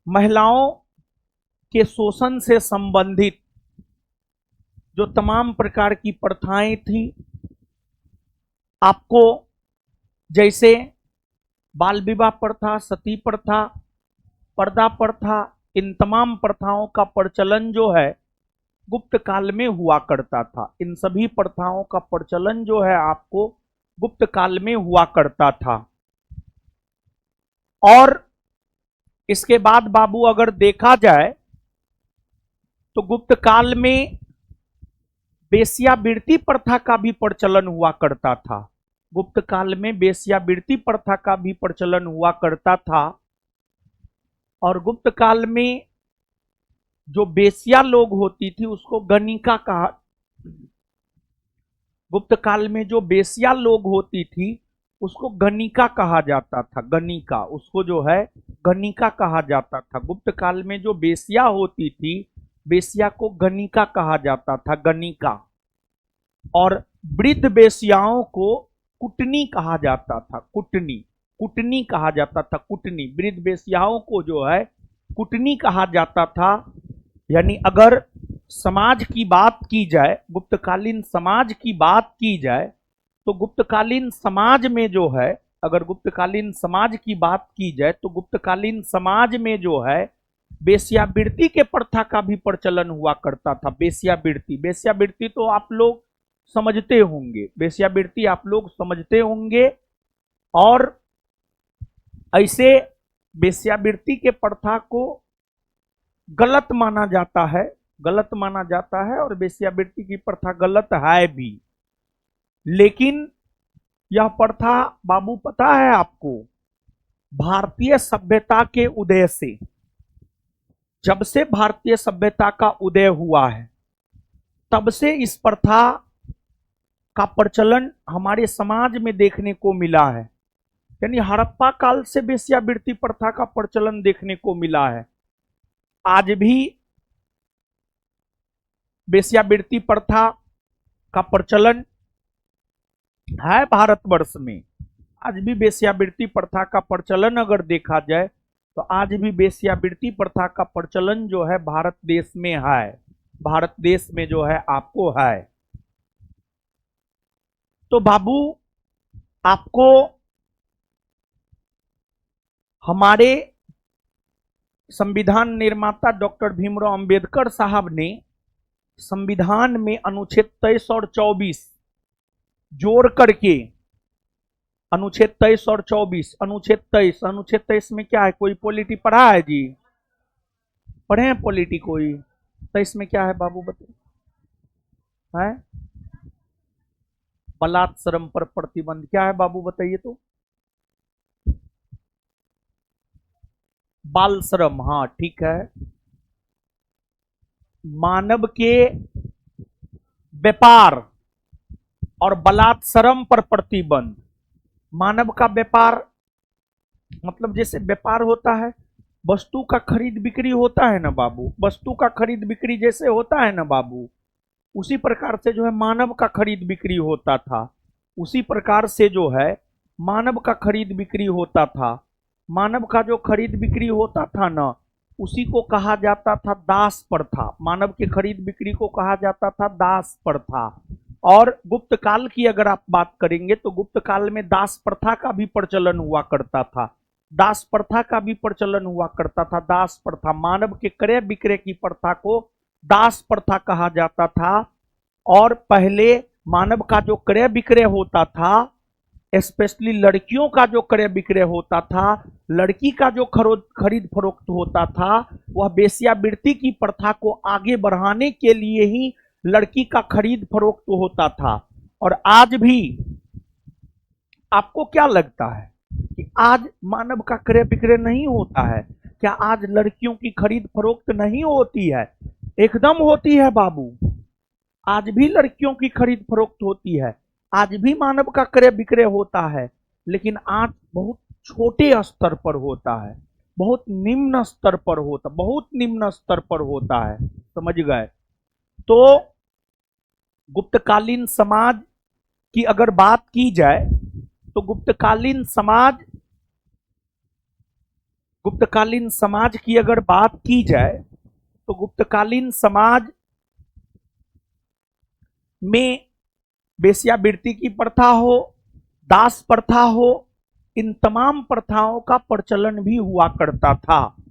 महिलाओं के शोषण से संबंधित जो तमाम प्रकार की प्रथाएं थी, आपको जैसे बाल विवाह प्रथा, सती प्रथा, पर्दा प्रथा, इन तमाम प्रथाओं का प्रचलन जो है गुप्त काल में हुआ करता था। इन सभी प्रथाओं का प्रचलन जो है आपको गुप्त काल में हुआ करता था। और इसके बाद बाबू अगर देखा जाए तो गुप्त काल में वेश्यावृत्ति प्रथा का भी प्रचलन हुआ करता था। गुप्त काल में वेश्यावृत्ति प्रथा का भी प्रचलन हुआ करता था। और गुप्त काल में जो वेश्या लोग होती थी उसको गणिका कहा। गुप्त काल में जो वेश्या लोग होती थी उसको गणिका कहा जाता था। गणिका, उसको जो है गणिका कहा जाता था। गुप्त काल में जो वेश्या होती थी, वेश्या को गणिका कहा जाता था, गणिका। और वृद्ध वेश्याओं को कुटनी कहा जाता था। कुटनी, कुटनी कहा जाता था। कुटनी, वृद्ध वेश्याओं को जो है कुटनी कहा जाता था। यानी अगर समाज की बात की जाए, गुप्तकालीन समाज की बात की जाए, तो गुप्तकालीन समाज में जो है, अगर गुप्तकालीन समाज की बात की जाए तो गुप्तकालीन समाज में जो है वेश्यावृत्ति के प्रथा का भी प्रचलन हुआ करता था। वेश्यावृत्ति, वेश्यावृत्ति तो आप लोग समझते होंगे, वेश्यावृत्ति आप लोग समझते होंगे। और ऐसे वेश्यावृत्ति के प्रथा को गलत माना जाता है, गलत माना जाता है। और वेश्यावृत्ति की प्रथा गलत है भी। लेकिन यह प्रथा बाबू पता है आपको, भारतीय सभ्यता के उदय से, जब से भारतीय सभ्यता का उदय हुआ है तब से इस प्रथा का प्रचलन हमारे समाज में देखने को मिला है। यानी हड़प्पा काल से वेश्यावृत्ति प्रथा का प्रचलन देखने को मिला है। आज भी वेश्यावृत्ति प्रथा का प्रचलन है भारतवर्ष में। आज भी वेश्यावृत्ति प्रथा का प्रचलन अगर देखा जाए तो आज भी वेश्यावृत्ति प्रथा का प्रचलन जो है भारत देश में है। भारत देश में जो है आपको है। तो बाबू आपको हमारे संविधान निर्माता डॉक्टर भीमराव अंबेडकर साहब ने संविधान में अनुच्छेद 23 और 24 जोड़ करके, अनुच्छेद 23 और 24, अनुच्छेद 23 में क्या है? कोई पॉलिटी पढ़ा है जी? पढ़े हैं पॉलिटी कोई? 23 में क्या है बाबू बताइए? है बलात्सरम पर प्रतिबंध। क्या है बाबू बताइए तो? बाल श्रम, हाँ ठीक है। मानव के व्यापार और बलात्सरम पर प्रतिबंध। मानव का व्यापार मतलब जैसे व्यापार होता है, वस्तु का खरीद बिक्री होता है ना बाबू, वस्तु का खरीद बिक्री जैसे होता है ना बाबू, उसी प्रकार से जो है मानव का खरीद बिक्री होता था। उसी प्रकार से जो है मानव का खरीद बिक्री होता था। मानव का जो खरीद बिक्री होता था ना, उसी को कहा जाता था दास प्रथा। मानव के खरीद बिक्री को कहा जाता था दास प्रथा। और गुप्त काल की अगर आप बात करेंगे तो गुप्त काल में दास प्रथा का भी प्रचलन हुआ करता था। दास प्रथा का भी प्रचलन हुआ करता था। दास प्रथा, मानव के क्रय विक्रय की प्रथा को दास प्रथा कहा जाता था। और पहले मानव का जो क्रय विक्रय होता था, स्पेशली लड़कियों का जो क्रय विक्रय होता था, लड़की का जो खरीद फरोख्त होता था, वह वेश्यावृत्ति की प्रथा को आगे बढ़ाने के लिए ही लड़की का खरीद फरोख्त होता था। और आज भी आपको क्या लगता है कि आज मानव का क्रय विक्रय नहीं होता है? क्या आज लड़कियों की खरीद फरोख्त नहीं होती है? एकदम होती है बाबू। आज भी लड़कियों की खरीद फरोख्त होती है। आज भी मानव का क्रय विक्रय होता है। लेकिन आज बहुत छोटे स्तर पर होता है, बहुत निम्न स्तर पर होता, बहुत निम्न स्तर पर होता है। समझ गए? तो गुप्तकालीन समाज की अगर बात की जाए तो गुप्तकालीन गुप्तकालीन समाज की अगर बात की जाए तो गुप्तकालीन समाज में वेश्यावृत्ति की प्रथा हो, दास प्रथा हो, इन तमाम प्रथाओं का प्रचलन भी हुआ करता था।